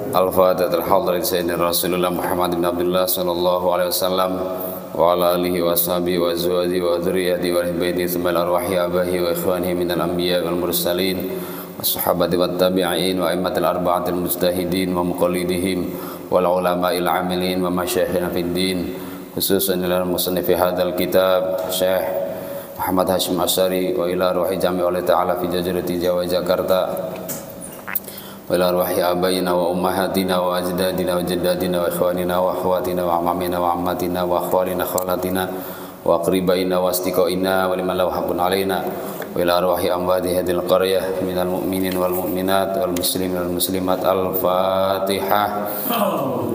Al-Fatihah terhadrat Sayyidina Rasulullah Muhammad bin Abdullah sallallahu alaihi wasallam wa ala alihi wa sahbihi wa azwajihi wa dzurriyyatihi wa ahli baitihi thumma al-arwahi abahi wa ikhwanihi minal anbiya wal mursalin was-sahabati wat tabi'in wa a'immatil arba'atil mujtahidin wa muqallidihim wal ulama'il 'amilin wa masyayikhina fid din khususan ila musannif hadzal kitab Syekh Muhammad Hashim Asy'ari wa ila ruhi jami' ta'ala fi jazirati Jawa Jakarta wa ila ruhi abaina wa ummahatina wa ajdadina wa jaddadina wa ikhwanina wa akhwatina wa amamina wa ammatina wa akhwalina khalatina wa aqribaina wa astiqaina wa liman lahu haqqun alaina wa ila ruhi amwati hadhil qaryah minal mu'minin wal mu'minat wal muslimin wal muslimat. Al-Fatihah.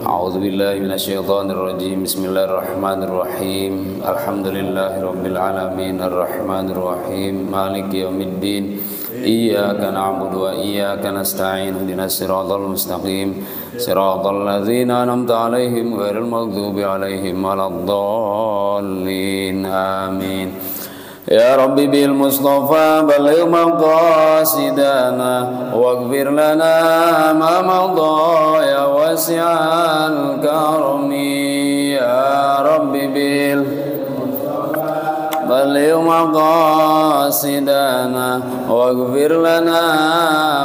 A'udzu billahi minasyaitonir rajim. Bismillahirrahmanirrahim. Alhamdulillahi rabbil alamin arrahmanir rahim maliki yaumiddin. Iyyaka na'budu wa iyyaka nasta'in ihdinas siratal mustaqim siratal ladzina an'amta 'alaihim ghairil maghdubi 'alaihim waladdallin. Amin. Ya Rabbi bil Mustafa baligh maqasidana waghfir lana ma madha ya wasi'al karami. Ya Rabbi bil baligh maqasidana waghfir lana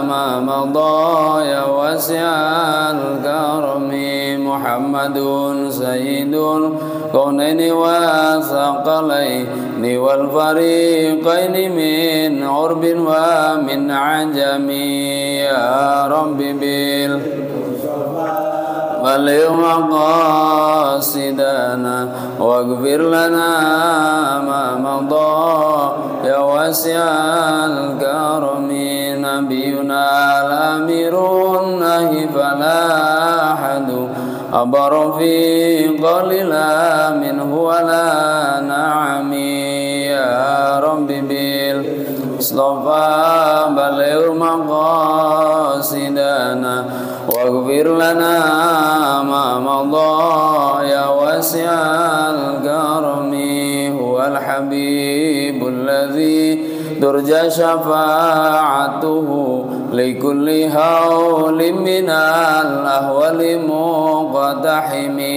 ma madha ya wasi'al karami. Muhammadun sayyidul kaunaini wa thaqalaini wal fariqaini min urbin wa min ajami. Ya Rabbi bil baligh maqasidana waghfir lana ma madha ya wasi'al karami. Nabiyuna al-amirun nahi fala ahadu abar fi qalila minhu wala na'ami. Ya Rabbi bil Mustafa baligh maqasidana waghfir lana ma madha ya wasi'al karami. Huwal habibul ladzi turja syafa'atuhu likulli hawlin minal ahwali muqtahimi.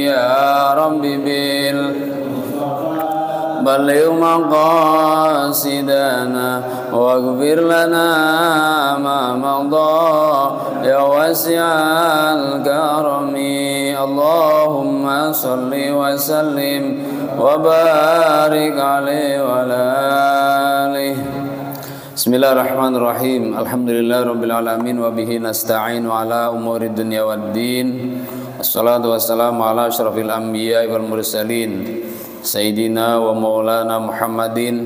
Ya Rabbi bil baligh maqasidana waghfir lana ma madha ya wasi'al karami. Allahumma salli wa sallim wa barik alaihi wa alihi. Bismillahirrahmanirrahim. Alhamdulillahirabbil alamin wa bihi nasta'in ala umuri dunya waddin. Wassalatu wassalamu ala asyrafil anbiya'i wal mursalin Sayyidina wa maulana Muhammadin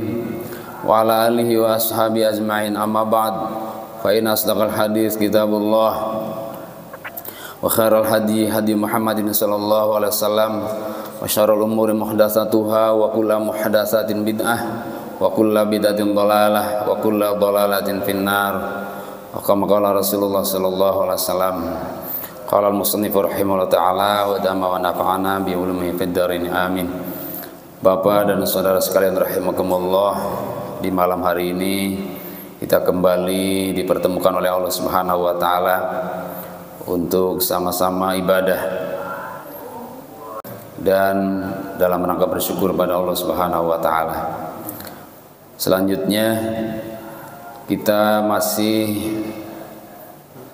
wa ala alihi wa ashabi ajma'in. Amma ba'd. Fa inna asdaqal hadis kitabullah wa khairal hadi hadi Muhammadin sallallahu alaihi wasallam wa syarrul umuri muhdatsatuha wa kullu muhdatsatin bid'ah wa kullu bid'atin dhalalah wa kullu dhalalatin finnar. Wa kama qala Rasulullah sallallahu alaihi wasallam qala al-musannif rahimahullah ta'ala wa dama wa nafa'ana bi ulumihi fid dharain. Amin. Bapak dan saudara sekalian rahimakumullah, di malam hari ini kita kembali dipertemukan oleh Allah Subhanahu wa taala untuk sama-sama ibadah dan dalam rangka bersyukur pada Allah Subhanahu wa taala. Selanjutnya kita masih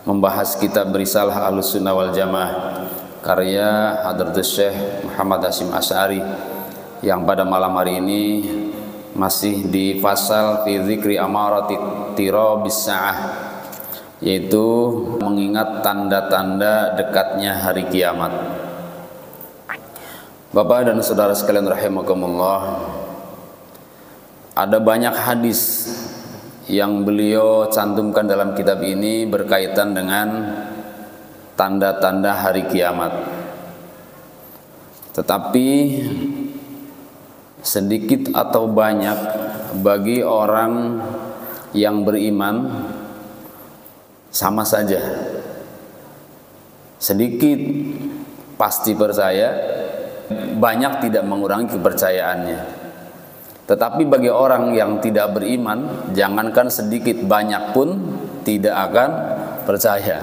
membahas kitab Risalah Ahlussunnah wal Jamaah karya Hadratus Syekh Muhammad Hashim Asy'ari yang pada malam hari ini masih di fasal fi dzikri amarati tirabis saah, yaitu mengingat tanda-tanda dekatnya hari kiamat. Bapak dan saudara sekalian rahimakumullah, ada banyak hadis yang beliau cantumkan dalam kitab ini berkaitan dengan tanda-tanda hari kiamat. Tetapi sedikit atau banyak bagi orang yang beriman sama saja. Sedikit pasti percaya, banyak tidak mengurangi kepercayaannya. Tetapi bagi orang yang tidak beriman, jangankan sedikit banyak pun tidak akan percaya.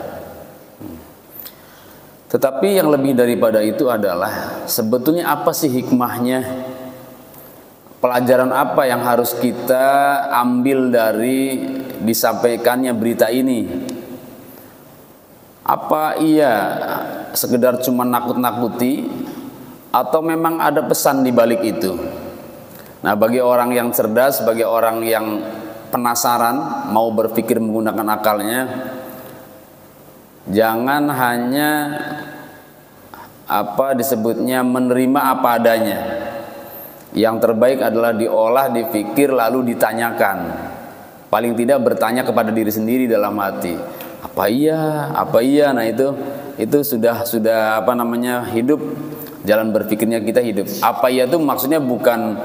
Tetapi yang lebih daripada itu adalah sebetulnya apa sih hikmahnya? Pelajaran apa yang harus kita ambil dari disampaikannya berita ini? Apa iya sekedar cuma nakut-nakuti atau memang ada pesan di balik itu? Nah, bagi orang yang cerdas, bagi orang yang penasaran, mau berpikir menggunakan akalnya, jangan hanya apa disebutnya menerima apa adanya. Yang terbaik adalah diolah, dipikir, lalu ditanyakan. Paling tidak bertanya kepada diri sendiri dalam hati. Apa iya? Apa iya? Nah itu sudah apa namanya hidup. Jalan berpikirnya kita hidup. Apa iya itu maksudnya bukan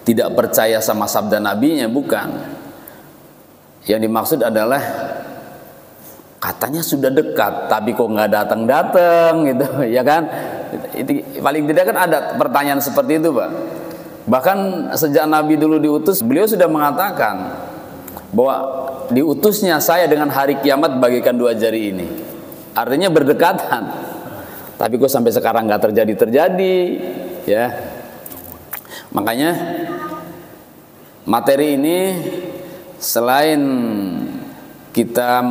tidak percaya sama sabda nabinya, bukan. Yang dimaksud adalah katanya sudah dekat, tapi kok nggak datang-datang gitu, ya kan? Itu paling tidak kan ada pertanyaan seperti itu, Pak. Bahkan sejak Nabi dulu diutus, beliau sudah mengatakan bahwa diutusnya saya dengan hari kiamat bagaikan dua jari ini. Artinya berdekatan. Tapi kok sampai sekarang nggak terjadi, ya. Makanya materi ini selain kita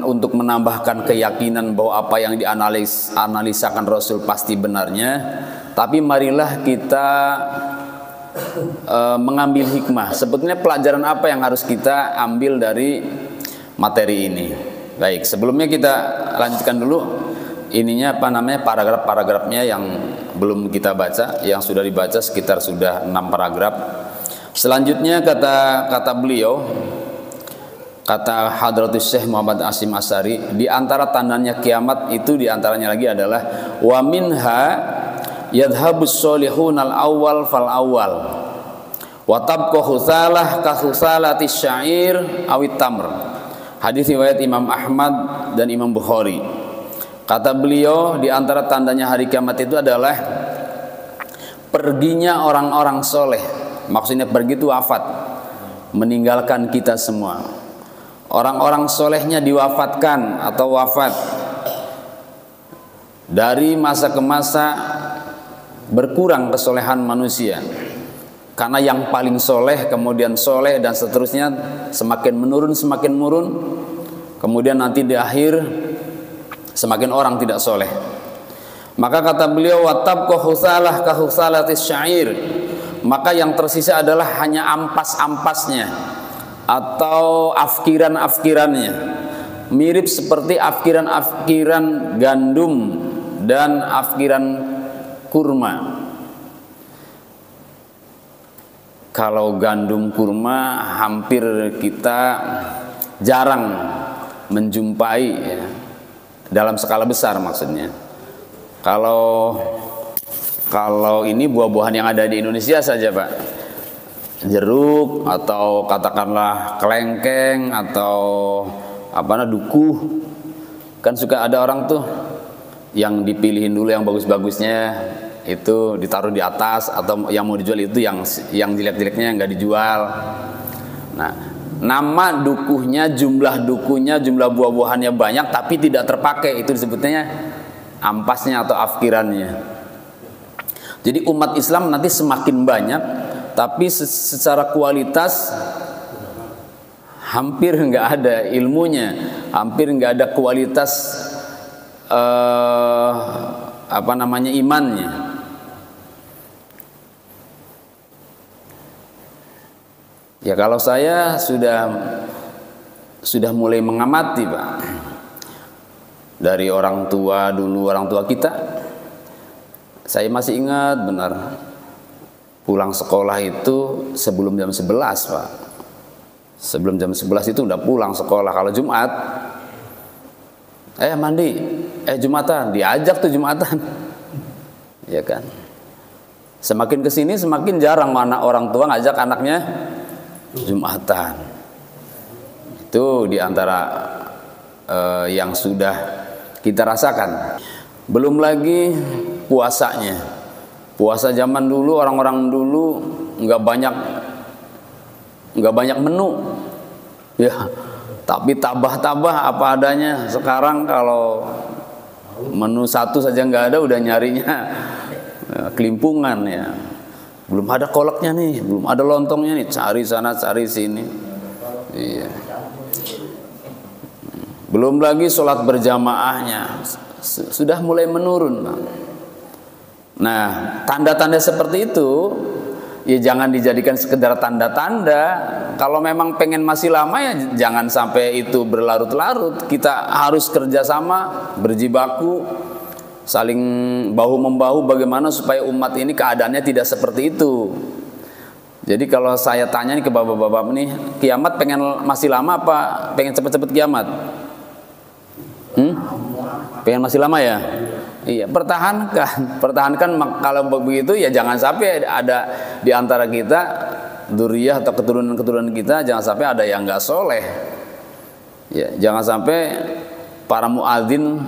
untuk menambahkan keyakinan bahwa apa yang dianalisakan Rasul pasti benarnya, tapi marilah kita mengambil hikmah. Sebetulnya pelajaran apa yang harus kita ambil dari materi ini? Baik, sebelumnya kita lanjutkan dulu ininya apa namanya paragraf-paragrafnya yang belum kita baca, yang sudah dibaca sekitar sudah 6 paragraf. Selanjutnya kata beliau, kata Hadratus Syekh Muhammad Hasyim Asy'ari, di antara tandanya kiamat itu di antaranya lagi adalah wa minha yadhhabus sholihunal awwal fal awwal wa tabqa khusalah ka khusalatis syair awit tamr. Hadis riwayat Imam Ahmad dan Imam Bukhari. Kata beliau, di antara tandanya hari kiamat itu adalah perginya orang-orang soleh. Maksudnya pergi itu wafat, meninggalkan kita semua. Orang-orang solehnya diwafatkan atau wafat. Dari masa ke masa berkurang kesolehan manusia. Karena yang paling soleh, kemudian soleh dan seterusnya semakin menurun. Kemudian nanti di akhir semakin orang tidak soleh. Maka kata beliau, watab kohusalah kahusalatis syair. Maka yang tersisa adalah hanya ampas-ampasnya atau afkiran-afkirannya, mirip seperti afkiran-afkiran gandum dan afkiran kurma. Kalau gandum kurma hampir kita jarang menjumpai, ya, dalam skala besar maksudnya. Kalau ini buah-buahan yang ada di Indonesia saja, Pak, jeruk atau katakanlah kelengkeng atau duku, kan suka ada orang tuh yang dipilihin dulu yang bagus-bagusnya itu ditaruh di atas, atau yang mau dijual itu yang jelek-jeleknya nggak dijual. Nah, nama dukuhnya, jumlah dukunya, jumlah buah-buahannya banyak tapi tidak terpakai, itu disebutnya ampasnya atau afkirannya. Jadi umat Islam nanti semakin banyak, tapi secara kualitas hampir nggak ada ilmunya, hampir nggak ada kualitas imannya. Ya kalau saya sudah mulai mengamati, Pak, dari orang tua dulu, orang tua kita, saya masih ingat benar pulang sekolah itu sebelum jam 11, Pak. Sebelum jam 11 itu udah pulang sekolah. Kalau Jumat, mandi, Jumatan, diajak tuh Jumatan, ya kan. Semakin kesini semakin jarang mana orang tua ngajak anaknya Jumatan. Itu diantara yang sudah kita rasakan. Belum lagi puasanya. Puasa zaman dulu, orang-orang dulu nggak banyak menu, ya. Tapi tabah-tabah apa adanya. Sekarang kalau menu satu saja nggak ada, udah nyarinya kelimpungan ya. Belum ada kolaknya nih, belum ada lontongnya nih, cari sana cari sini. Iya. Belum lagi sholat berjamaahnya sudah mulai menurun. Nah, tanda-tanda seperti itu ya jangan dijadikan sekedar tanda-tanda. Kalau memang pengen masih lama ya jangan sampai itu berlarut-larut. Kita harus kerjasama, berjibaku, saling bahu-membahu bagaimana supaya umat ini keadaannya tidak seperti itu. Jadi kalau saya tanya nih ke bapak-bapak nih, kiamat pengen masih lama apa pengen cepet-cepet kiamat? Pengen masih lama ya? Iya, pertahankan. Kalau begitu ya jangan sampai ada di antara kita dzurriyyah atau keturunan kita, jangan sampai ada yang nggak soleh. Ya, jangan sampai para muadzin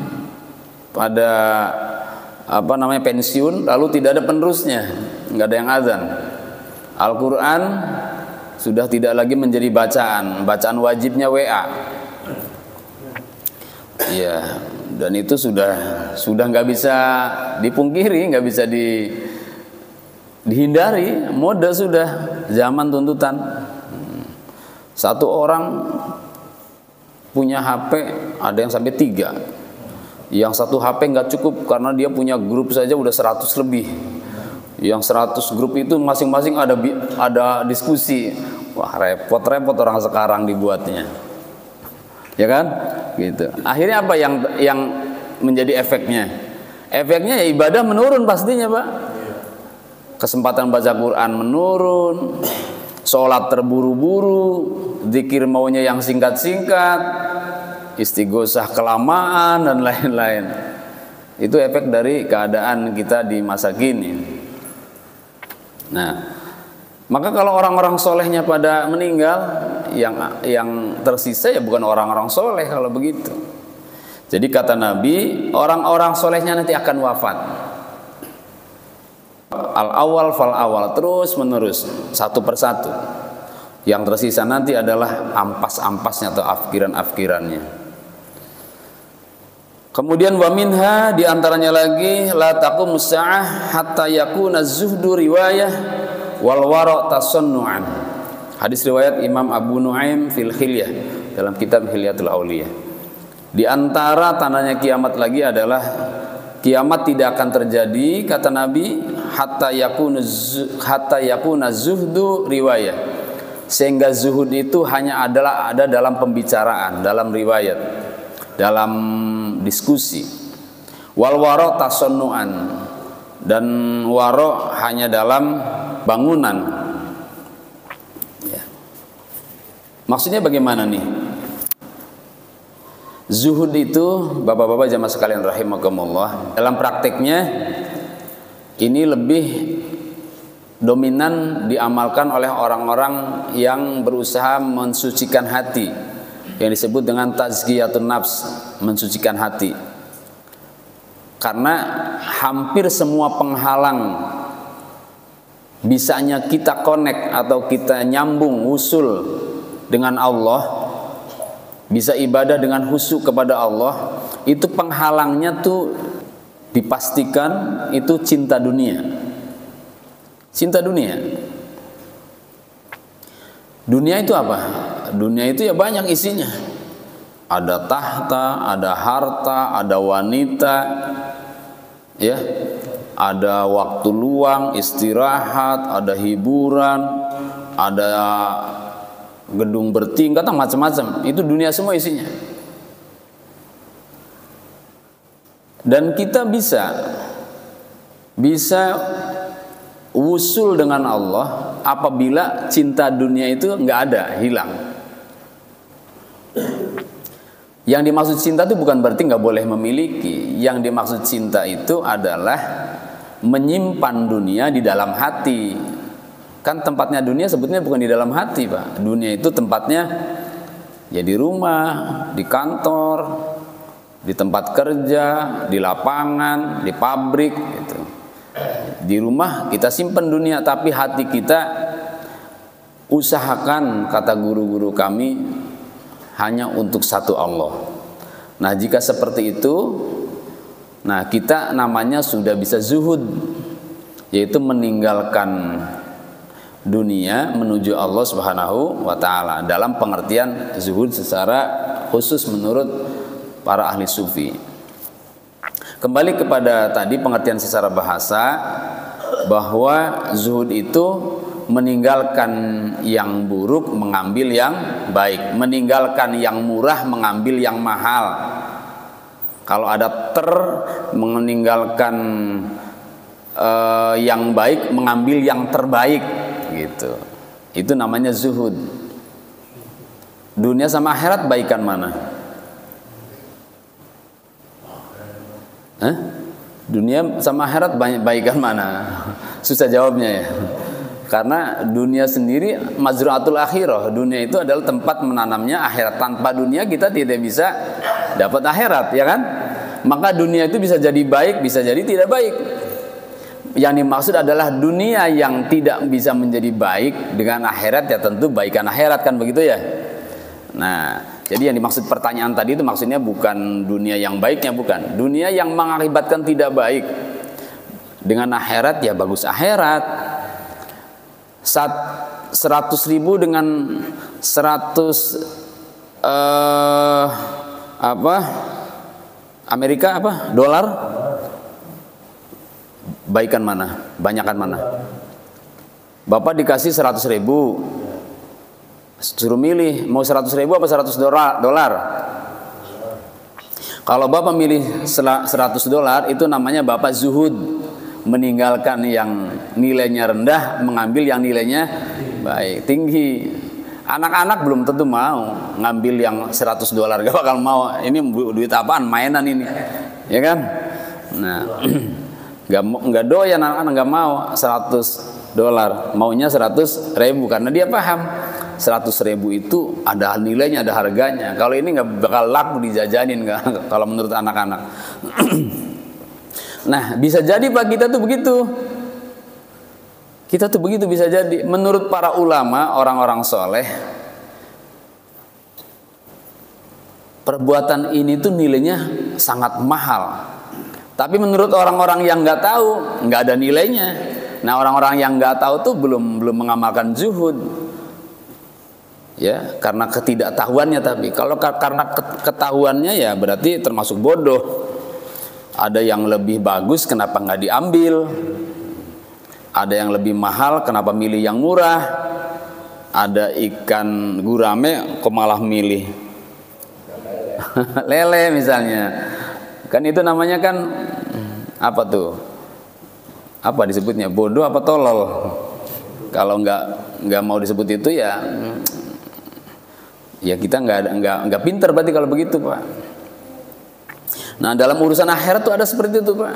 pada pensiun lalu tidak ada penerusnya, nggak ada yang azan. Al-Quran sudah tidak lagi menjadi bacaan wajibnya WA. Ya, dan itu sudah nggak bisa dipungkiri, nggak bisa dihindari. Mode sudah zaman tuntutan. Satu orang punya HP ada yang sampai 3. Yang satu HP nggak cukup karena dia punya grup saja udah 100 lebih. Yang 100 grup itu masing-masing ada diskusi. Wah, repot orang sekarang dibuatnya. Ya kan? Gitu. Akhirnya apa yang menjadi efeknya? Efeknya ya ibadah menurun pastinya, Pak. Kesempatan baca Quran menurun, sholat terburu-buru, zikir maunya yang singkat-singkat, istighosah kelamaan dan lain-lain. Itu efek dari keadaan kita di masa kini. Nah, maka kalau orang-orang solehnya pada meninggal, yang tersisa ya bukan orang-orang soleh kalau begitu. Jadi kata Nabi, orang-orang solehnya nanti akan wafat. Al-awwal fal-awwal, terus menerus, satu persatu. Yang tersisa nanti adalah ampas-ampasnya atau afkiran-afkirannya. Kemudian wa minha, diantaranya lagi, la taqumus sa'ah hatta yakuna zuhdu riwayah wal wara' tasannu'an. Hadis riwayat Imam Abu Nuaim fil Hilyah, dalam kitab Hilyatul Auliyah. Di antara tandanya kiamat lagi adalah kiamat tidak akan terjadi, kata Nabi, hatta yakuna zuhdu riwayah. Sehingga zuhud itu hanya ada dalam pembicaraan, dalam riwayat, dalam diskusi. Wal wara' tasannu'an, dan wara' hanya dalam bangunan. Ya. Maksudnya bagaimana nih? Zuhud itu, bapak-bapak jamaah sekalian rahimakumullah, dalam prakteknya ini lebih dominan diamalkan oleh orang-orang yang berusaha mensucikan hati, yang disebut dengan tazkiyatun nafs, mensucikan hati. Karena hampir semua penghalang bisanya kita connect atau kita nyambung usul dengan Allah, bisa ibadah dengan khusyuk kepada Allah, itu penghalangnya tuh dipastikan itu cinta dunia. Cinta dunia. Dunia itu apa? Dunia itu ya banyak isinya. Ada tahta, ada harta, ada wanita, ya, ada waktu luang, istirahat, ada hiburan, ada gedung bertingkat, macam-macam. Itu dunia semua isinya. Dan kita bisa wusul dengan Allah apabila cinta dunia itu nggak ada, hilang. Yang dimaksud cinta itu bukan berarti nggak boleh memiliki. Yang dimaksud cinta itu adalah menyimpan dunia di dalam hati. Kan tempatnya dunia sebetulnya bukan di dalam hati, Pak. Dunia itu tempatnya ya di rumah, di kantor, di tempat kerja, di lapangan, di pabrik gitu. Di rumah kita simpan dunia, tapi hati kita usahakan, kata guru-guru kami, hanya untuk satu Allah. Nah, jika seperti itu, nah kita namanya sudah bisa zuhud, yaitu meninggalkan dunia menuju Allah Subhanahu wa taala, dalam pengertian zuhud secara khusus menurut para ahli sufi. Kembali kepada tadi pengertian secara bahasa, bahwa zuhud itu meninggalkan yang buruk mengambil yang baik, meninggalkan yang murah mengambil yang mahal. Kalau ada meninggalkan yang baik mengambil yang terbaik, gitu. Itu namanya zuhud. Dunia sama akhirat baikan mana? Dunia sama akhirat baikan mana? Susah jawabnya ya. Karena dunia sendiri mazra'atul akhirah. Dunia itu adalah tempat menanamnya akhirat. Tanpa dunia kita tidak bisa dapat akhirat, ya kan? Maka dunia itu bisa jadi baik, bisa jadi tidak baik. Yang dimaksud adalah dunia yang tidak bisa menjadi baik dengan akhirat, ya tentu baikan akhirat, kan begitu ya. Nah, jadi yang dimaksud pertanyaan tadi itu maksudnya bukan dunia yang baiknya, bukan. Dunia yang mengakibatkan tidak baik. Dengan akhirat ya bagus akhirat. 100.000 dengan 100 Amerika dolar, baikan mana? Banyakan mana? Bapak dikasih 100.000, suruh milih mau 100.000 apa 100 dolar. Kalau Bapak milih 100 dolar, itu namanya Bapak zuhud, meninggalkan yang nilainya rendah mengambil yang nilainya baik, tinggi. Anak-anak belum tentu mau ngambil yang 100 dolar, gak bakal mau. Ini duit apaan, mainan ini, ya kan? Nah, nggak doyan anak-anak, nggak mau 100 dolar, maunya 100.000 karena dia paham 100.000 itu ada nilainya, ada harganya. Kalau ini nggak bakal laku dijajanin, kalau menurut anak-anak. Nah, bisa jadi Pak, kita tuh begitu. Kita tuh begitu bisa jadi. Menurut para ulama, orang-orang soleh, perbuatan ini tuh nilainya sangat mahal. Tapi menurut orang-orang yang nggak tahu, nggak ada nilainya. Nah, orang-orang yang nggak tahu tuh belum mengamalkan zuhud. Ya, karena ketidaktahuannya. Tapi kalau karena ketahuannya, ya berarti termasuk bodoh. Ada yang lebih bagus, kenapa nggak diambil? Ada yang lebih mahal, kenapa milih yang murah? Ada ikan gurame, kok malah milih lele misalnya? Kan itu namanya kan apa tuh? Apa disebutnya? Bodoh apa tolol? Kalau nggak mau disebut itu ya kita nggak pinter berarti kalau begitu, Pak. Nah, dalam urusan akhirat tuh ada seperti itu, Pak.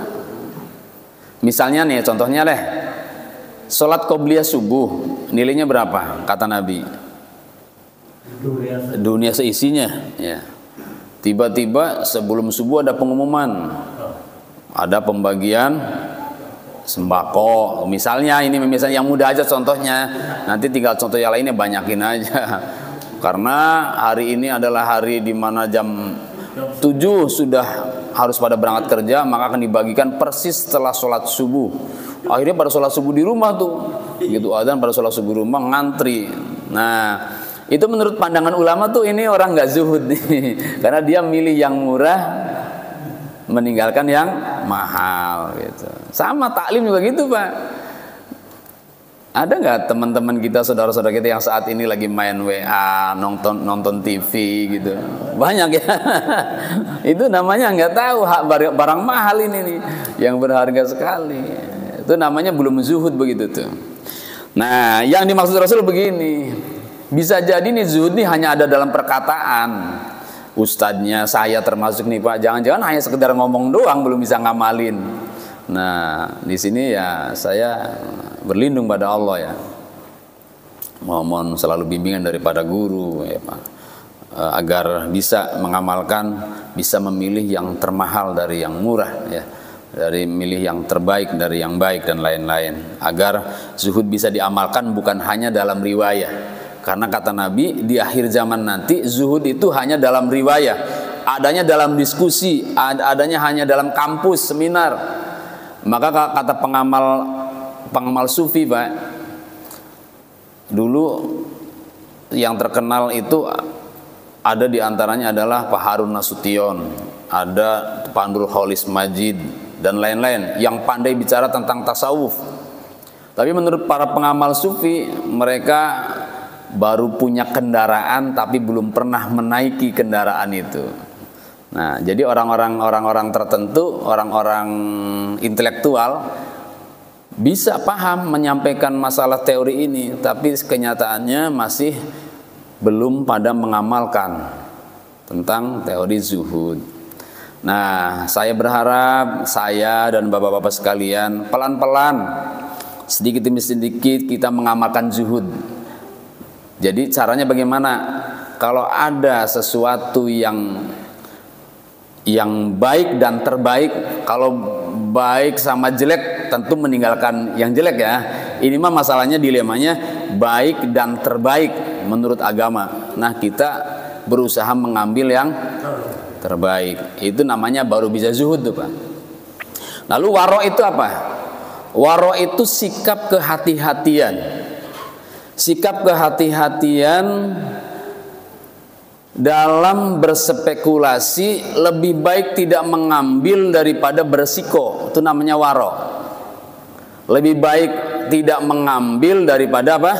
Misalnya nih, contohnya deh, sholat qobliyah subuh, nilainya berapa? Kata Nabi, dunia seisinya. Ya. Tiba-tiba sebelum subuh ada pengumuman, ada pembagian sembako. Misalnya yang mudah aja contohnya. Nanti tinggal contoh yang lainnya banyakin aja. Karena hari ini adalah hari di mana jam 7 sudah harus pada berangkat kerja, maka akan dibagikan persis setelah sholat subuh. Akhirnya pada sholat subuh di rumah tuh, gitu adzan pada sholat subuh rumah ngantri. Nah, itu menurut pandangan ulama tuh ini orang nggak zuhud nih, karena dia milih yang murah meninggalkan yang mahal, gitu. Sama taklim juga gitu, Pak. Ada nggak teman-teman kita, saudara-saudara kita yang saat ini lagi main WA, nonton TV gitu? Banyak ya. Itu namanya nggak tahu hak barang mahal ini nih, yang berharga sekali. Itu namanya belum zuhud begitu tuh. Nah, yang dimaksud Rasul begini, bisa jadi nih zuhud nih hanya ada dalam perkataan. Ustadznya saya termasuk nih, Pak. Jangan-jangan hanya sekedar ngomong doang, belum bisa ngamalin. Nah, di sini ya saya berlindung pada Allah ya. Mohon selalu bimbingan daripada guru ya, Pak. Agar bisa mengamalkan, bisa memilih yang termahal dari yang murah ya. Dari milih yang terbaik dari yang baik dan lain-lain. Agar zuhud bisa diamalkan bukan hanya dalam riwayah. Karena kata Nabi, di akhir zaman nanti zuhud itu hanya dalam riwayah, adanya dalam diskusi, adanya hanya dalam kampus, seminar. Maka kata pengamal sufi, Pak, dulu yang terkenal itu ada di antaranya adalah Pak Harun Nasution, ada Pak Abdul Kholis Majid, dan lain-lain yang pandai bicara tentang tasawuf. Tapi menurut para pengamal sufi, mereka baru punya kendaraan tapi belum pernah menaiki kendaraan itu. Nah, jadi orang-orang tertentu, orang-orang intelektual bisa paham menyampaikan masalah teori ini, tapi kenyataannya masih belum pada mengamalkan tentang teori zuhud. Nah, saya berharap saya dan bapak-bapak sekalian pelan-pelan, sedikit demi sedikit kita mengamalkan zuhud. Jadi caranya bagaimana? Kalau ada sesuatu yang baik dan terbaik, kalau baik sama jelek tentu meninggalkan yang jelek ya. Ini mah masalahnya, dilemanya baik dan terbaik menurut agama. Nah, kita berusaha mengambil yang terbaik. Itu namanya baru bisa zuhud tuh, Pak. Lalu waro itu apa? Waro itu sikap kehati-hatian. Sikap kehati-hatian dalam berspekulasi, lebih baik tidak mengambil daripada berisiko. Itu namanya waro. Lebih baik tidak mengambil daripada apa?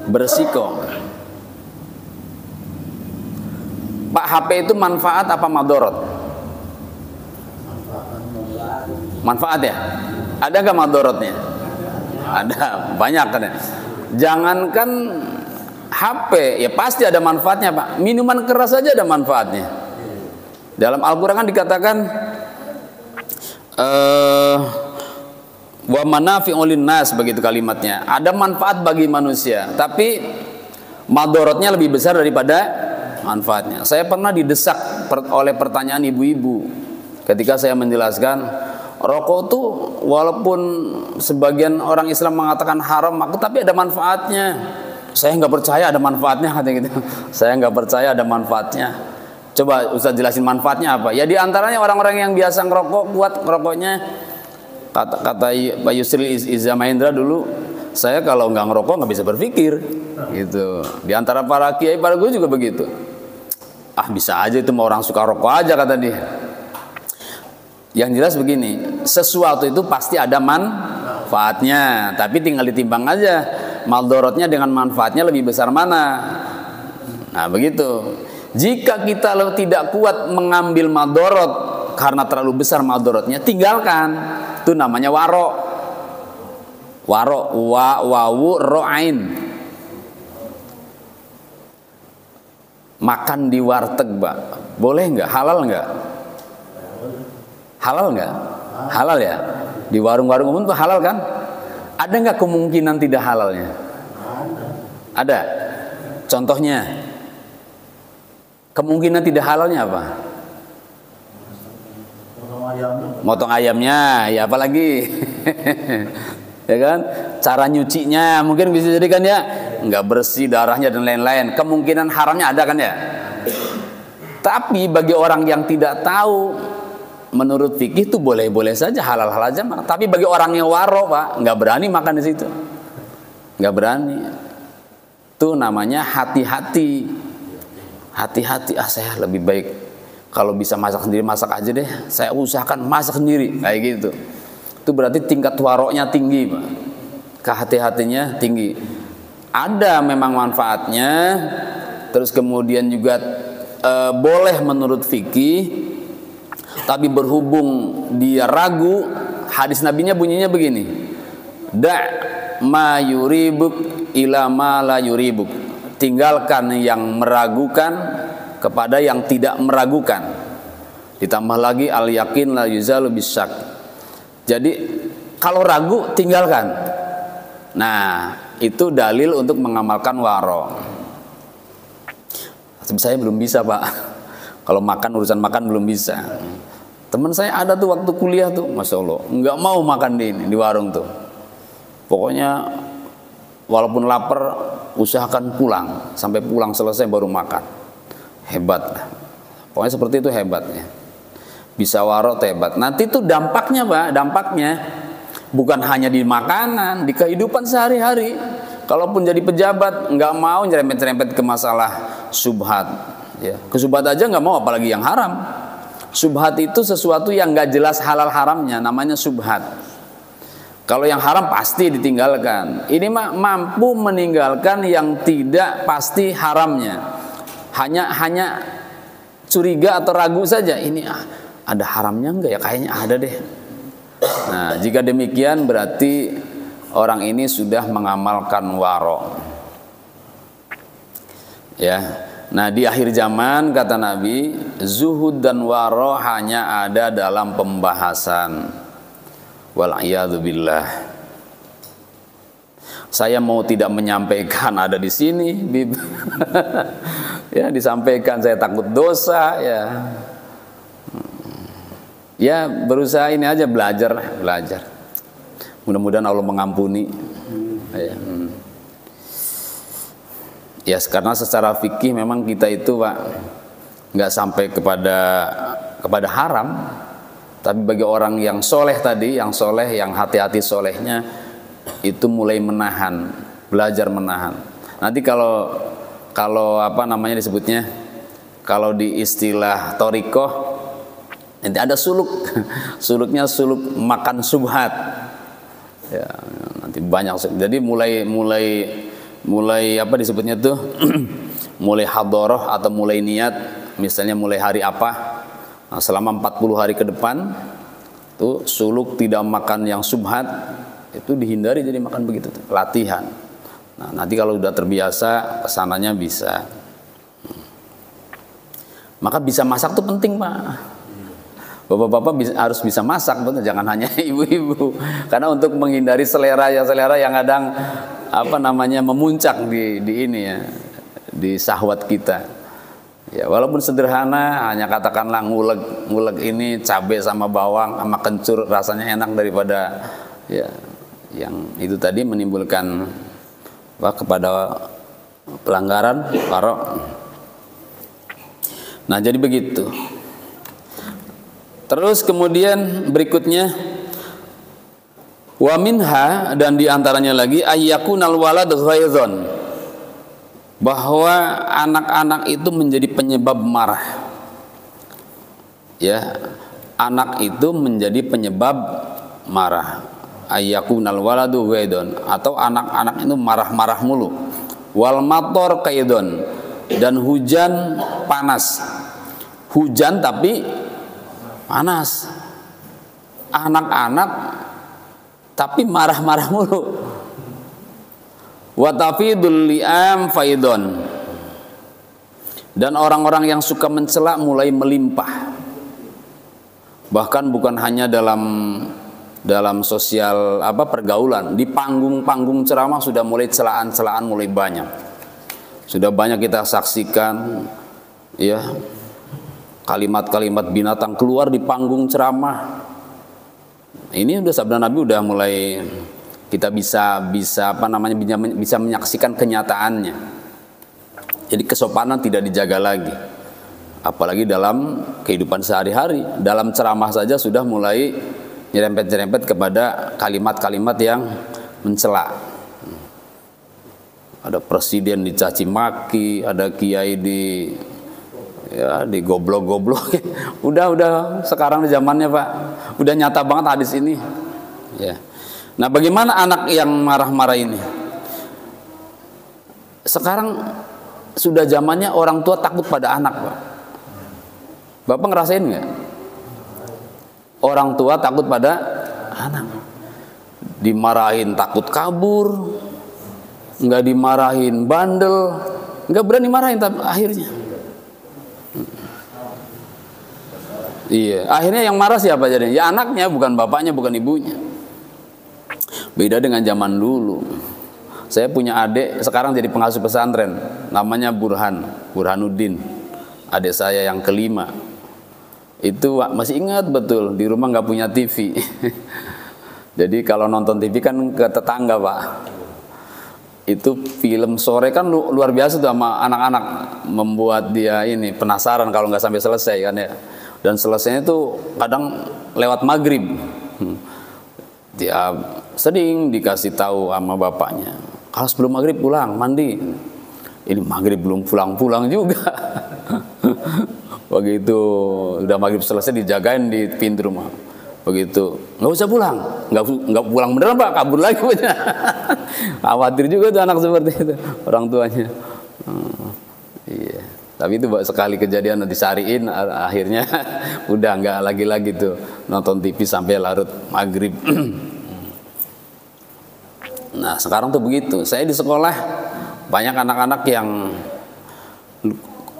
Berisiko. Pak, HP itu manfaat apa madorot? Manfaat ya? Ada nggak madorotnya? Ada, banyak kan ya? Jangankan HP, ya pasti ada manfaatnya, Pak. Minuman keras saja ada manfaatnya. Dalam Al-Quran kan dikatakan wa manafi'ul linnas, begitu kalimatnya. Ada manfaat bagi manusia, tapi madorotnya lebih besar daripada manfaatnya. Saya pernah didesak oleh pertanyaan ibu-ibu ketika saya menjelaskan rokok tuh walaupun sebagian orang Islam mengatakan haram, tapi ada manfaatnya. Saya nggak percaya ada manfaatnya, katanya gitu. Saya nggak percaya ada manfaatnya. Coba Ustaz jelasin manfaatnya apa? Ya diantaranya orang-orang yang biasa ngerokok, kuat ngerokoknya. Kata Pak Yusril Iza Mahendra dulu, saya kalau nggak ngerokok nggak bisa berpikir. Gitu. Di antara para kiai, para guru juga begitu. Ah, bisa aja itu mau orang suka rokok aja, kata dia. Yang jelas begini, sesuatu itu pasti ada manfaatnya, tapi tinggal ditimbang aja maldorotnya dengan manfaatnya lebih besar mana. Nah begitu. Jika kita tidak kuat mengambil maldorot karena terlalu besar maldorotnya, tinggalkan. Itu namanya waro. Waro, wawu ro'ain. Makan di warteg, Pak, boleh nggak? Halal nggak? Halal nggak? Halal ya. Di warung-warung umum tuh halal kan? Ada nggak kemungkinan tidak halalnya? Ada. Contohnya, kemungkinan tidak halalnya apa? Motong ayamnya, ya apalagi, ya kan? Cara nyucinya mungkin bisa jadi kan ya, nggak bersih darahnya dan lain-lain. Kemungkinan haramnya ada kan ya? Tapi bagi orang yang tidak tahu, menurut fikih itu boleh-boleh saja, halal-halal aja. Tapi bagi orang yang waro, Pak, nggak berani makan di situ, nggak berani. Itu namanya hati-hati. Hati-hati, saya lebih baik kalau bisa masak sendiri, masak aja deh. Saya usahakan masak sendiri, kayak gitu. Itu berarti tingkat waroknya tinggi, Pak. Kehati-hatinya tinggi. Ada memang manfaatnya. Terus kemudian juga boleh menurut fikih. Tapi berhubung dia ragu, hadis nabinya bunyinya begini, da' ma yuribuk ila ma la yuribuk. Tinggalkan yang meragukan kepada yang tidak meragukan. Ditambah lagi al yakin la yuzalu bisyak. Jadi kalau ragu tinggalkan. Nah, itu dalil untuk mengamalkan waro. Saya belum bisa, Pak. Kalau makan, urusan makan belum bisa. Teman saya ada tuh waktu kuliah tuh, Masya Allah, nggak mau makan di warung tuh. Pokoknya walaupun lapar usahakan pulang, sampai pulang selesai baru makan. Hebat. Pokoknya seperti itu hebatnya. Bisa warok hebat. Nanti itu dampaknya Pak, dampaknya bukan hanya di makanan, di kehidupan sehari-hari. Kalaupun jadi pejabat nggak mau nyerempet-nyerempet ke masalah subhat, ya. Ke subhat aja nggak mau, apalagi yang haram. Subhat itu sesuatu yang nggak jelas halal haramnya, namanya subhat. Kalau yang haram pasti ditinggalkan. Ini mampu meninggalkan yang tidak pasti haramnya. Hanya curiga atau ragu saja. Ini ada haramnya enggak ya? Kayaknya ada deh. Nah, jika demikian berarti orang ini sudah mengamalkan waro. Ya. Nah, di akhir zaman kata Nabi, zuhud dan waro hanya ada dalam pembahasan. Wal'iyadzubillah. Saya mau tidak menyampaikan ada di sini, ya disampaikan saya takut dosa, ya. Ya berusaha ini aja belajar. Mudah-mudahan Allah mengampuni. Ya karena secara fikih memang kita itu Pak nggak sampai kepada haram. Tapi bagi orang yang soleh tadi, yang soleh, yang hati-hati solehnya, itu mulai menahan, belajar menahan. Nanti kalau apa namanya disebutnya, kalau di istilah torikoh, nanti ada suluk, suluknya suluk makan subhat. Ya, nanti banyak. Jadi mulai apa disebutnya tuh, mulai hadoroh atau mulai niat, misalnya mulai hari apa. Nah, selama 40 hari ke depan tuh suluk tidak makan yang subhat, itu dihindari, jadi makan begitu tuh. Latihan. Nah, nanti kalau udah terbiasa kesananya bisa. Maka bisa masak tuh penting Pak. Bapak-bapak harus bisa masak, betul, jangan hanya ibu-ibu. Karena untuk menghindari selera yang kadang apa namanya memuncak di ini ya, di syahwat kita. Ya walaupun sederhana, hanya katakanlah ngulek ini cabai sama bawang sama kencur, rasanya enak daripada ya yang itu tadi menimbulkan kepada pelanggaran waro. Nah jadi begitu. Terus kemudian berikutnya wa minha, dan diantaranya lagi ayyakunal walad ghaizon, bahwa anak-anak itu menjadi penyebab marah. Ya, anak itu menjadi penyebab marah. Ayyakunal waladu ghaidon, atau anak-anak itu marah-marah mulu. Wal mator qaidon, dan hujan panas. Hujan tapi panas. Anak-anak tapi marah-marah mulu. Wa tafidul li'am faidon, dan orang-orang yang suka mencela mulai melimpah. Bahkan bukan hanya dalam sosial pergaulan, di panggung-panggung ceramah sudah mulai celaan-celaan mulai banyak. Sudah banyak kita saksikan ya, kalimat-kalimat binatang keluar di panggung ceramah. Ini udah sabda Nabi, udah mulai kita bisa menyaksikan kenyataannya. Jadi kesopanan tidak dijaga lagi, apalagi dalam kehidupan sehari-hari. Dalam ceramah saja sudah mulai nyerempet-nyerempet kepada kalimat-kalimat yang mencela. Ada presiden dicaci maki, ada kiai di goblok-goblok. Udah sekarang di zamannya Pak, udah nyata banget hadis ini. Ya. Nah, bagaimana anak yang marah-marah ini? Sekarang sudah zamannya orang tua takut pada anak, Pak. Bapak ngerasain nggak? Orang tua takut pada anak. Dimarahin takut kabur, nggak dimarahin bandel, nggak berani marahin akhirnya. Iya, akhirnya yang marah siapa jadinya? Ya anaknya, bukan bapaknya, bukan ibunya. Beda dengan zaman dulu. Saya punya adik sekarang jadi pengasuh pesantren, namanya Burhanuddin, adik saya yang kelima. Itu masih ingat betul, di rumah nggak punya TV. Jadi kalau nonton TV kan ke tetangga Pak. Itu film sore kan luar biasa tuh sama anak-anak, membuat dia ini penasaran kalau nggak sampai selesai kan ya. Dan selesainya tuh kadang lewat maghrib. Dia sering dikasih tahu sama bapaknya, kalau sebelum maghrib pulang mandi. Ini maghrib belum pulang-pulang juga. Begitu udah maghrib selesai dijagain di pintu rumah. Begitu nggak usah pulang, nggak pulang beneran Pak, kabur lagi punya. Khawatir juga tuh anak seperti itu orang tuanya. Iya, tapi itu sekali kejadian disariin, akhirnya udah nggak lagi tuh nonton TV sampai larut maghrib. Nah sekarang tuh begitu, saya di sekolah banyak anak-anak yang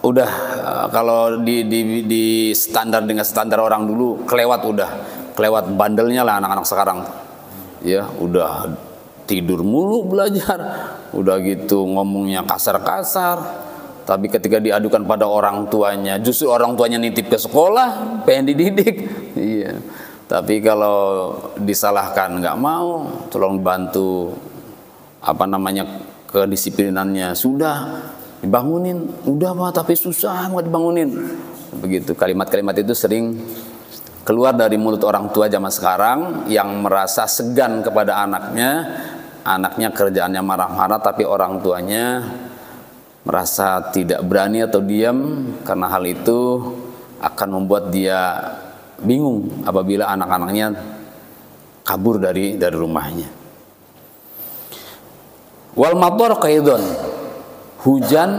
udah kalau di standar dengan standar orang dulu kelewat bandelnya lah anak-anak sekarang. Ya, udah tidur mulu belajar, udah gitu ngomongnya kasar-kasar. Tapi ketika diadukan pada orang tuanya, justru orang tuanya nitip ke sekolah, pengen dididik. Iya. Tapi kalau disalahkan nggak mau, tolong bantu kedisiplinannya. Sudah dibangunin, udah Pak, tapi susah nggak dibangunin. Begitu kalimat-kalimat itu sering keluar dari mulut orang tua zaman sekarang yang merasa segan kepada anaknya kerjaannya marah-marah, tapi orang tuanya merasa tidak berani atau diam, karena hal itu akan membuat dia bingung apabila anak-anaknya kabur dari rumahnya. Wal matar qaidun, hujan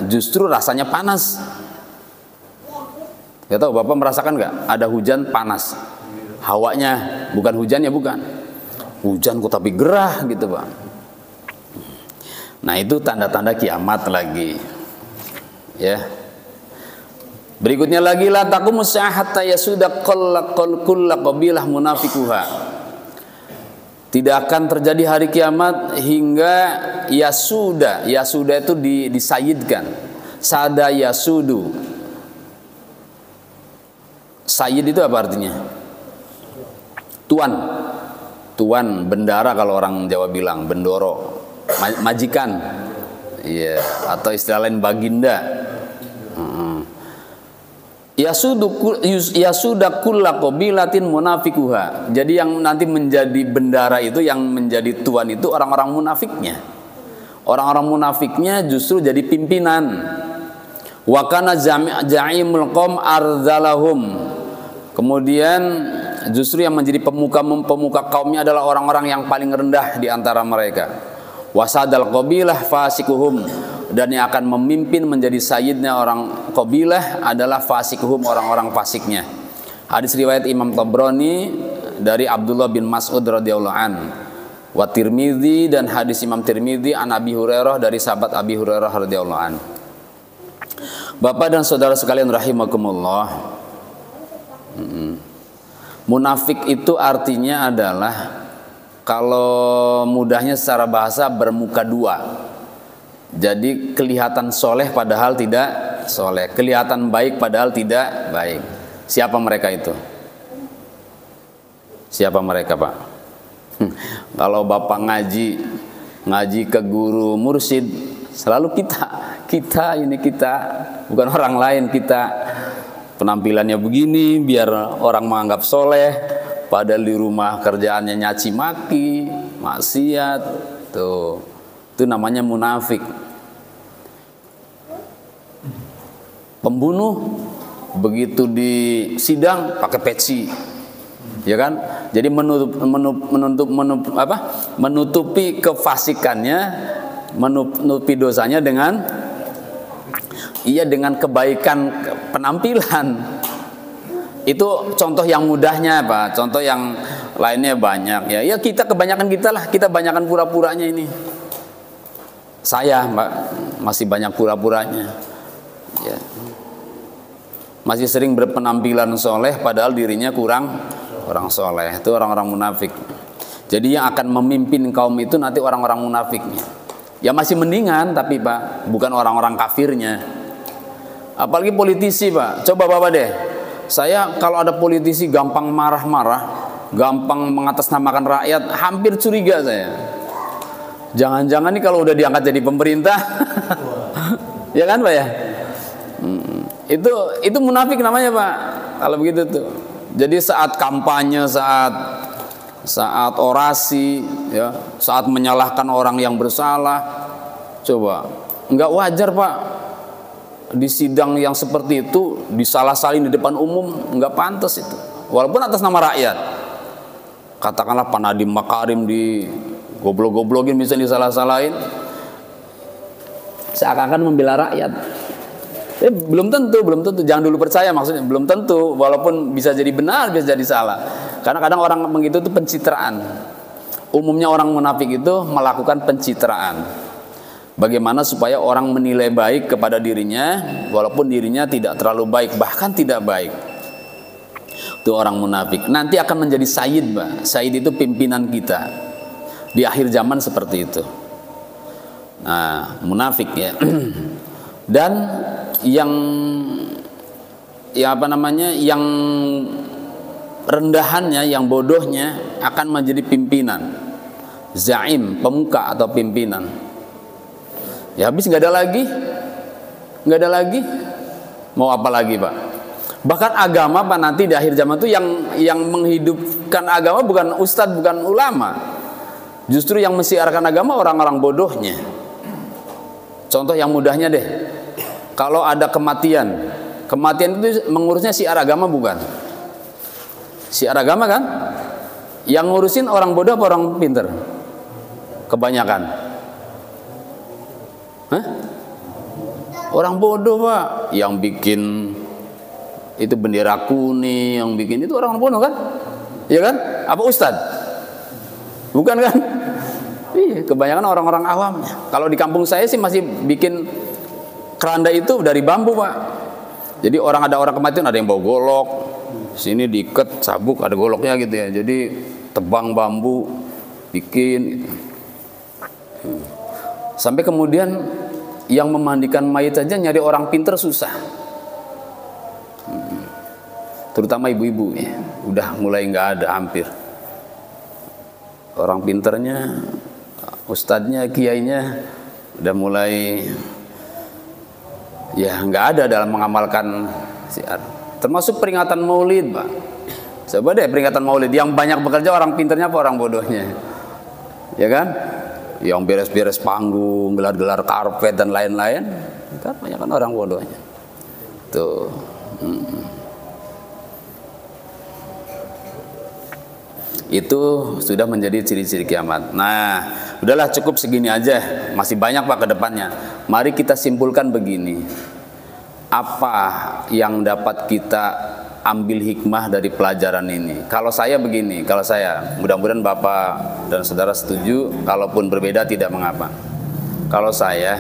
justru rasanya panas. Gak tahu Bapak merasakan nggak? Ada hujan panas, hawanya bukan hujannya, bukan hujan kok tapi gerah gitu Pak. Nah itu tanda-tanda kiamat lagi. Ya. Berikutnya lagi, la taqumu as-saa'ah hatta yasuda kullu qabilah munafiquha. Tidak akan terjadi hari kiamat hingga yasuda itu disayidkan. Sada yasudu. Sayyid itu apa artinya? Tuan, bendara kalau orang Jawa bilang, bendoro, majikan, iya, atau istilah lain baginda. Yasuda kulla qabilatin munafiquha. Jadi yang nanti menjadi bendara itu, yang menjadi tuan itu orang-orang munafiknya. Orang-orang munafiknya justru jadi pimpinan. Wa kana ja'imul qaum ardalahum. Kemudian justru yang menjadi pemuka kaumnya adalah orang-orang yang paling rendah di antara mereka. Wasadal qabilah fasikuhum, dan yang akan memimpin menjadi sayyidnya orang qabilah adalah fasikuhum, orang-orang fasiknya. Hadis riwayat Imam Tabrani dari Abdullah bin Mas'ud radhiyallahu an, wa Tirmidzi, dan hadis Imam Tirmidzi an Abi Hurairah dari sahabat Abi Hurairah radhiyallahu an. Bapak dan saudara sekalian rahimakumullah, munafik itu artinya adalah, kalau mudahnya secara bahasa, bermuka dua. Jadi kelihatan soleh padahal tidak soleh, kelihatan baik padahal tidak baik. Siapa mereka itu? Siapa mereka Pak? Kalau Bapak ngaji ke guru mursyid, selalu kita bukan orang lain, kita penampilannya begini biar orang menganggap soleh, padahal di rumah kerjaannya nyaci maki, maksiat. Tuh, itu namanya munafik. Pembunuh begitu di sidang pakai peci, ya kan? Jadi menutupi kefasikannya, menutupi dosanya dengan kebaikan penampilan. Itu contoh yang mudahnya Pak. Contoh yang lainnya banyak ya. Ya kita kebanyakan kita banyakan pura-puranya ini. Saya Pak masih banyak pura-puranya. Ya. Masih sering berpenampilan soleh padahal dirinya kurang soleh. Itu orang-orang munafik. Jadi yang akan memimpin kaum itu nanti orang-orang munafiknya. Ya masih mendingan tapi Pak, bukan orang-orang kafirnya. Apalagi politisi Pak. Coba Bapak deh, saya kalau ada politisi gampang marah-marah, gampang mengatasnamakan rakyat, hampir curiga saya. Jangan-jangan nih kalau udah diangkat jadi pemerintah, ya kan Pak ya? Itu munafik namanya Pak. Kalau begitu tuh. Jadi saat kampanye, saat orasi, ya, saat menyalahkan orang yang bersalah, coba nggak wajar Pak. Di sidang yang seperti itu disalah-salahin di depan umum, nggak pantas itu. Walaupun atas nama rakyat. Katakanlah Pak Nadiem Makarim di goblok-goblokin, misalnya disalah-salahin, seakan-akan membela rakyat. Belum tentu. Jangan dulu percaya, maksudnya belum tentu. Walaupun bisa jadi benar, bisa jadi salah. Karena kadang orang begitu itu pencitraan. Umumnya orang munafik itu melakukan pencitraan. Bagaimana supaya orang menilai baik kepada dirinya, walaupun dirinya tidak terlalu baik, bahkan tidak baik. Itu orang munafik. Nanti akan menjadi sayyid, Pak. Sayyid itu pimpinan kita. Di akhir zaman seperti itu. Nah, munafik ya. Dan yang rendahannya, yang bodohnya akan menjadi pimpinan, zaim, pemuka atau pimpinan. Ya habis nggak ada lagi, mau apa lagi Pak? Bahkan agama Pak, nanti di akhir zaman itu yang menghidupkan agama bukan ustadz, bukan ulama, justru yang mensiarkan agama orang-orang bodohnya. Contoh yang mudahnya deh, kalau ada kematian itu mengurusnya syiar agama bukan? Syiar agama kan? Yang ngurusin orang bodoh apa orang pinter? Kebanyakan. Hah? Orang bodoh Pak. Yang bikin itu bendera kuning, yang bikin itu orang bodoh kan? Iya kan? Apa ustad? Bukan kan? Iya, kebanyakan orang-orang awamnya. Kalau di kampung saya sih masih bikin keranda itu dari bambu Pak. Jadi ada orang kematian, ada yang bawa golok, sini diikat sabuk, ada goloknya gitu ya. Jadi tebang bambu, bikin gitu. Sampai kemudian yang memandikan mayat saja nyari orang pinter susah. Terutama ibu-ibu ya, udah mulai nggak ada hampir. Orang pinternya, ustadznya, kiainya udah mulai ya nggak ada dalam mengamalkan syiar. Termasuk peringatan Maulid Pak. Coba deh peringatan Maulid, yang banyak bekerja orang pinternya apa orang bodohnya? Ya kan? Yang beres-beres panggung, gelar-gelar karpet dan lain-lain, kan banyak kan orang bodohnya. Tuh. Itu sudah menjadi ciri-ciri kiamat. Nah, udahlah cukup segini aja. Masih banyak Pak ke depannya. Mari kita simpulkan begini. Apa yang dapat kita ambil hikmah dari pelajaran ini? Kalau saya begini, mudah-mudahan Bapak dan Saudara setuju, kalaupun berbeda tidak mengapa. Kalau saya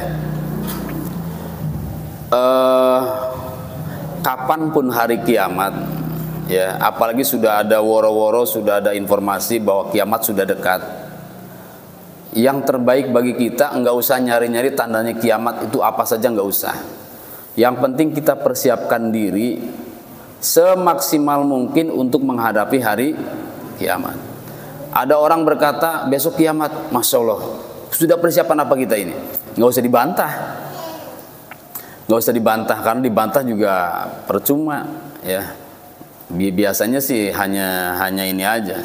kapanpun hari kiamat, ya, apalagi sudah ada woro-woro, sudah ada informasi bahwa kiamat sudah dekat. Yang terbaik bagi kita, enggak usah nyari-nyari tandanya kiamat itu apa saja, enggak usah. Yang penting kita persiapkan diri semaksimal mungkin untuk menghadapi hari kiamat. Ada orang berkata besok kiamat, Masya Allah, sudah persiapan apa kita ini? Enggak usah dibantah. Enggak usah dibantah, karena dibantah juga percuma, ya. Biasanya sih hanya ini aja,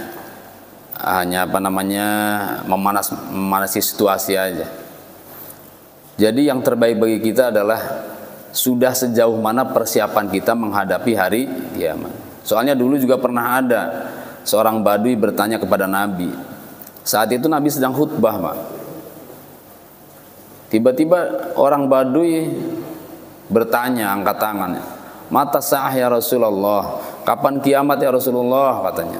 hanya memanasi situasi aja. Jadi yang terbaik bagi kita adalah sudah sejauh mana persiapan kita menghadapi hari kiamat. Soalnya dulu juga pernah ada seorang badui bertanya kepada Nabi. Saat itu Nabi sedang khutbah Pak. Tiba-tiba orang badui bertanya, angkat tangannya, "Mata sa'ah ya Rasulullah?" Kapan kiamat ya Rasulullah, katanya.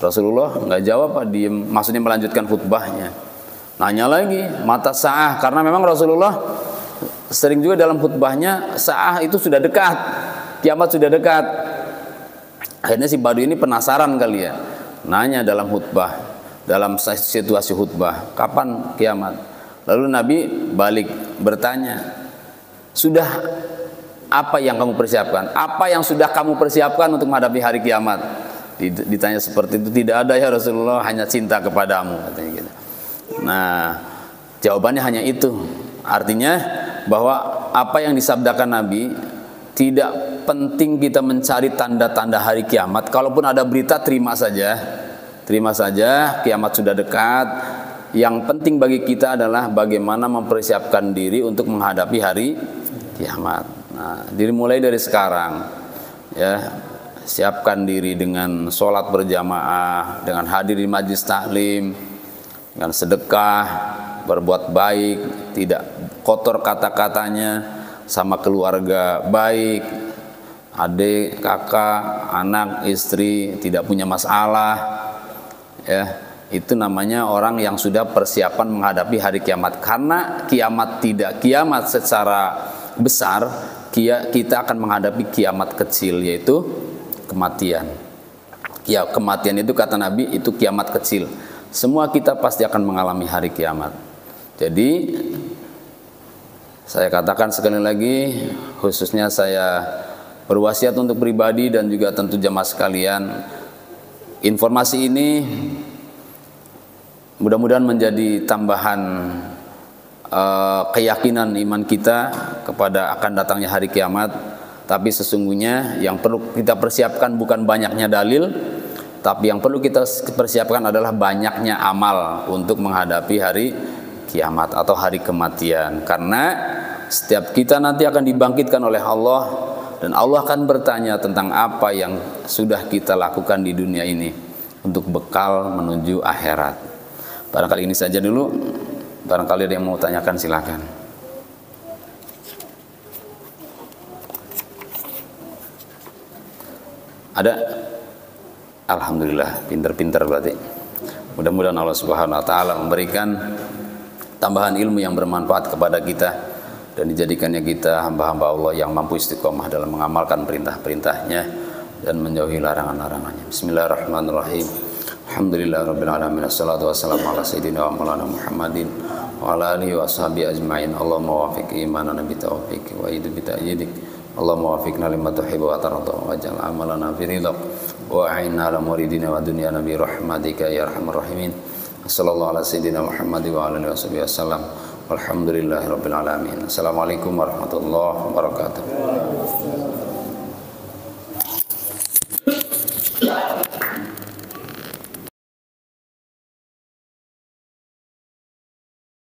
Rasulullah nggak jawab Pak, diem. Maksudnya melanjutkan khutbahnya. Nanya lagi, mata sa'ah, karena memang Rasulullah sering juga dalam khutbahnya sa'ah itu sudah dekat, kiamat sudah dekat. Akhirnya si badui ini penasaran kali ya, nanya dalam khutbah, dalam situasi khutbah, kapan kiamat? Lalu Nabi balik bertanya, sudah apa yang kamu persiapkan? Apa yang sudah kamu persiapkan untuk menghadapi hari kiamat? Ditanya seperti itu, tidak ada ya Rasulullah, hanya cinta kepadamu, katanya gitu. Nah, Jawabannya hanya itu. Artinya bahwa apa yang disabdakan Nabi, tidak penting kita mencari tanda-tanda hari kiamat. Kalaupun ada berita, terima saja. Terima saja, kiamat sudah dekat. Yang penting bagi kita adalah bagaimana mempersiapkan diri untuk menghadapi hari kiamat. Nah, dimulai dari sekarang, ya, siapkan diri dengan sholat berjamaah, dengan hadir di majlis taklim, dengan sedekah, berbuat baik, tidak kotor kata-katanya, sama keluarga baik, adik, kakak, anak, istri, tidak punya masalah, ya. Itu namanya orang yang sudah persiapan menghadapi hari kiamat. Karena kiamat tidak kiamat secara besar, kita akan menghadapi kiamat kecil, yaitu kematian. Ya, kematian itu kata Nabi itu kiamat kecil. Semua kita pasti akan mengalami hari kiamat. Jadi saya katakan sekali lagi, khususnya saya berwasiat untuk pribadi dan juga tentu jamaah sekalian, informasi ini mudah-mudahan menjadi tambahan keyakinan iman kita kepada akan datangnya hari kiamat. Tapi sesungguhnya yang perlu kita persiapkan bukan banyaknya dalil, tapi yang perlu kita persiapkan adalah banyaknya amal untuk menghadapi hari kiamat atau hari kematian. Karena setiap kita nanti akan dibangkitkan oleh Allah, dan Allah akan bertanya tentang apa yang sudah kita lakukan di dunia ini untuk bekal menuju akhirat. Barangkali ini saja dulu. Barangkali ada yang mau tanyakan, silakan. Ada? Alhamdulillah, pinter-pinter berarti. Mudah-mudahan Allah Subhanahu wa taala memberikan tambahan ilmu yang bermanfaat kepada kita dan dijadikannya kita hamba-hamba Allah yang mampu istiqomah dalam mengamalkan perintah-perintahnya dan menjauhi larangan-larangannya. Bismillahirrahmanirrahim. Alhamdulillahirabbil alamin. Wassalatu wassalamu ala sayyidina wa maulana Muhammadin wa ala alihi wa sahbihi ajmain. Allahumma wafiq imanana bi taufiq wa idu bi ta'yidik. Allahumma wafiqna lima tuhibbu wa tarda wa ja'al amalana fi ridhak wa a'inna ala muridina wa dunyana bi rahmatika ya arhamar rahimin. Sallallahu ala sayyidina Muhammad wa ala alihi wasallam. Walhamdulillahirabbil alamin. Assalamualaikum warahmatullahi wabarakatuh.